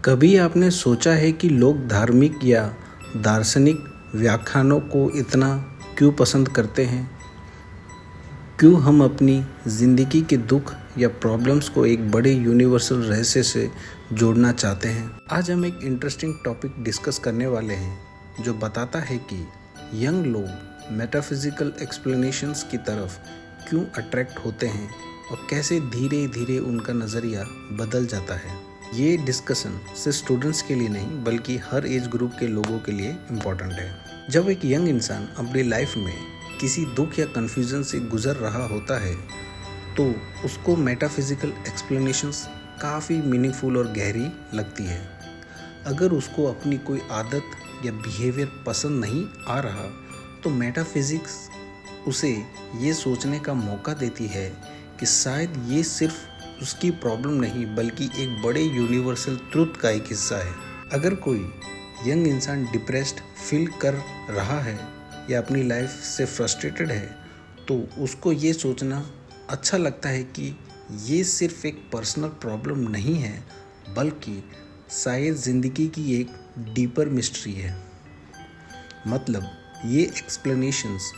कभी आपने सोचा है कि लोग धार्मिक या दार्शनिक व्याख्यानों को इतना क्यों पसंद करते हैं? क्यों हम अपनी ज़िंदगी के दुख या प्रॉब्लम्स को एक बड़े यूनिवर्सल रहस्य से जोड़ना चाहते हैं? आज हम एक इंटरेस्टिंग टॉपिक डिस्कस करने वाले हैं जो बताता है कि यंग लोग मेटाफिजिकल एक्सप्लेनेशंस की तरफ क्यों अट्रैक्ट होते हैं और कैसे धीरे धीरे उनका नज़रिया बदल जाता है। ये डिस्कशन सिर्फ स्टूडेंट्स के लिए नहीं बल्कि हर एज ग्रुप के लोगों के लिए इम्पॉर्टेंट है। जब एक यंग इंसान अपनी लाइफ में किसी दुख या कन्फ्यूज़न से गुजर रहा होता है तो उसको मेटाफिजिकल एक्सप्लेनेशंस काफ़ी मीनिंगफुल और गहरी लगती है। अगर उसको अपनी कोई आदत या बिहेवियर पसंद नहीं आ रहा तो मेटाफिजिक्स उसे ये सोचने का मौका देती है कि शायद ये सिर्फ उसकी प्रॉब्लम नहीं बल्कि एक बड़े यूनिवर्सल ट्रुथ का एक हिस्सा है। अगर कोई यंग इंसान डिप्रेस्ड फील कर रहा है या अपनी लाइफ से फ्रस्ट्रेटेड है तो उसको ये सोचना अच्छा लगता है कि ये सिर्फ एक पर्सनल प्रॉब्लम नहीं है बल्कि शायद ज़िंदगी की एक डीपर मिस्ट्री है। मतलब ये एक्सप्लेनेशंस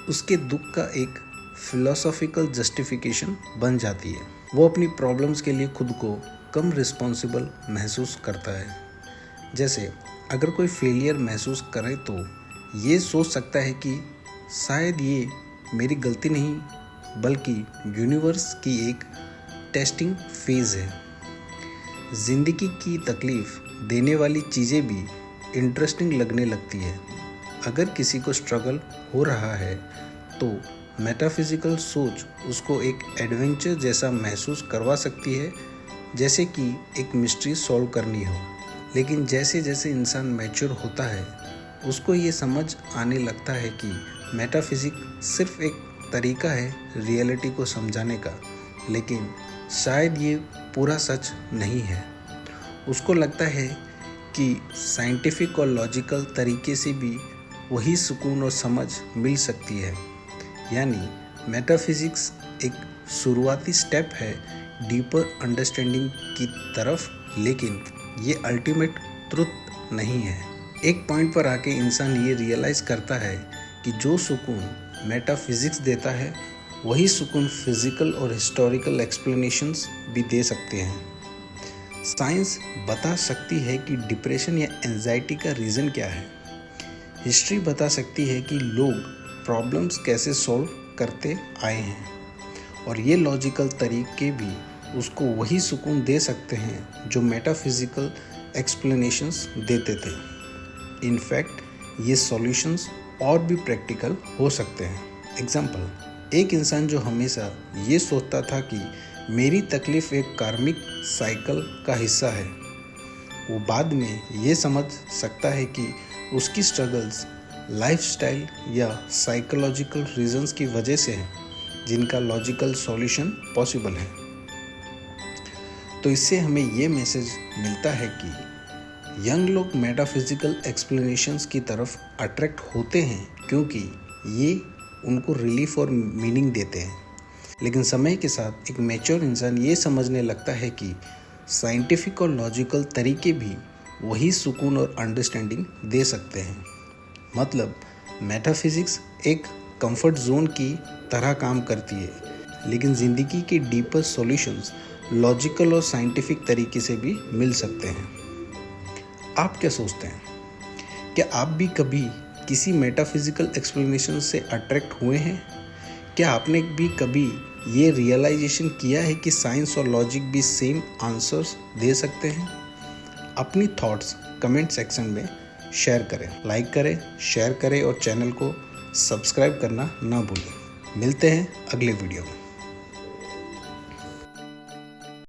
उसके दुख का एक फिलोसॉफिकल जस्टिफिकेशन बन जाती है। वो अपनी प्रॉब्लम्स के लिए खुद को कम रिस्पॉन्सिबल महसूस करता है। जैसे अगर कोई फेलियर महसूस करे तो ये सोच सकता है कि शायद ये मेरी गलती नहीं बल्कि यूनिवर्स की एक टेस्टिंग फेज़ है। ज़िंदगी की तकलीफ़ देने वाली चीज़ें भी इंटरेस्टिंग लगने लगती है। अगर किसी को स्ट्रगल हो रहा है तो मेटाफिजिकल सोच उसको एक एडवेंचर जैसा महसूस करवा सकती है, जैसे कि एक मिस्ट्री सॉल्व करनी हो। लेकिन जैसे जैसे इंसान मैच्योर होता है उसको ये समझ आने लगता है कि मेटाफिजिक्स सिर्फ एक तरीका है रियलिटी को समझाने का, लेकिन शायद ये पूरा सच नहीं है। उसको लगता है कि साइंटिफिक और लॉजिकल तरीके से भी वही सुकून और समझ मिल सकती है। यानी मेटाफिजिक्स एक शुरुआती स्टेप है डीपर अंडरस्टैंडिंग की तरफ, लेकिन ये अल्टीमेट ट्रुथ नहीं है। एक पॉइंट पर आके इंसान ये रियलाइज़ करता है कि जो सुकून मेटाफिजिक्स देता है वही सुकून फिजिकल और हिस्टोरिकल एक्सप्लेनेशंस भी दे सकते हैं। साइंस बता सकती है कि डिप्रेशन या एंजाइटी का रीज़न क्या है। हिस्ट्री बता सकती है कि लोग प्रॉब्लम्स कैसे सॉल्व करते आए हैं और ये लॉजिकल तरीके भी उसको वही सुकून दे सकते हैं जो मेटाफिजिकल एक्सप्लेनेशंस देते थे। इनफैक्ट ये सॉल्यूशंस और भी प्रैक्टिकल हो सकते हैं। एग्जाम्पल, एक इंसान जो हमेशा ये सोचता था कि मेरी तकलीफ़ एक कार्मिक साइकिल का हिस्सा है, वो बाद में ये समझ सकता है कि उसकी स्ट्रगल्स लाइफस्टाइल या साइकोलॉजिकल रीजंस की वजह से हैं जिनका लॉजिकल सॉल्यूशन पॉसिबल है। तो इससे हमें ये मैसेज मिलता है कि यंग लोग मेटाफिजिकल एक्सप्लेनेशंस की तरफ अट्रैक्ट होते हैं क्योंकि ये उनको रिलीफ और मीनिंग देते हैं। लेकिन समय के साथ एक मैच्योर इंसान ये समझने लगता है कि साइंटिफिक और लॉजिकल तरीके भी वही सुकून और अंडरस्टैंडिंग दे सकते हैं। मतलब मेटाफिजिक्स एक कंफर्ट जोन की तरह काम करती है, लेकिन ज़िंदगी के डीपर सॉल्यूशंस लॉजिकल और साइंटिफिक तरीके से भी मिल सकते हैं। आप क्या सोचते हैं? क्या आप भी कभी किसी मेटाफिजिकल एक्सप्लेनेशन से अट्रैक्ट हुए हैं? क्या आपने भी कभी ये रियलाइजेशन किया है कि साइंस और लॉजिक भी सेम आंसर्स दे सकते हैं? अपनी थॉट्स कमेंट सेक्शन में शेयर करें, लाइक करें, शेयर करें और चैनल को सब्सक्राइब करना ना भूलें। मिलते हैं अगले वीडियो में।